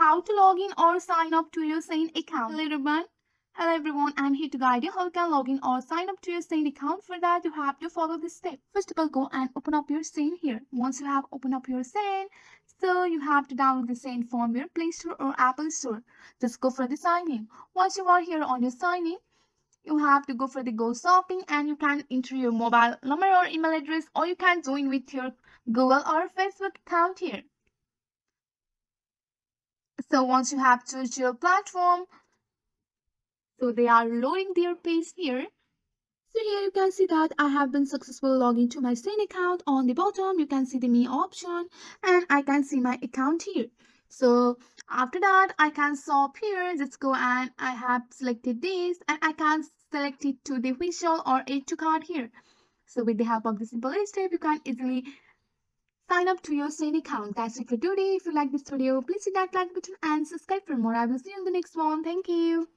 how to log in or sign up to your Shein account. Hello everyone, I'm here to guide you how you can log in or sign up to your Shein account. For that, you have to follow this step. First of all, go and open up your Shein here. Once you have opened up your Shein, so you have to download the Shein from your Play Store or Apple Store. Just go for the sign in. Once you are here on your sign in, you have to go for the go shopping and you can enter your mobile number or email address, or you can join with your Google or Facebook account here. So once you have choose your platform, so they are loading their page here. So here you can see that I have been successfully logged into my Shein account. On the bottom you can see the me option and I can see my account here. So after that I can shop here. Just go and I have selected this and I can select it to the visual or add to cart here. So with the help of this simple step you can easily sign up to your Shein account. That's it for today. If you like this video, please hit that like button and subscribe for more. I will see you in the next one. Thank you.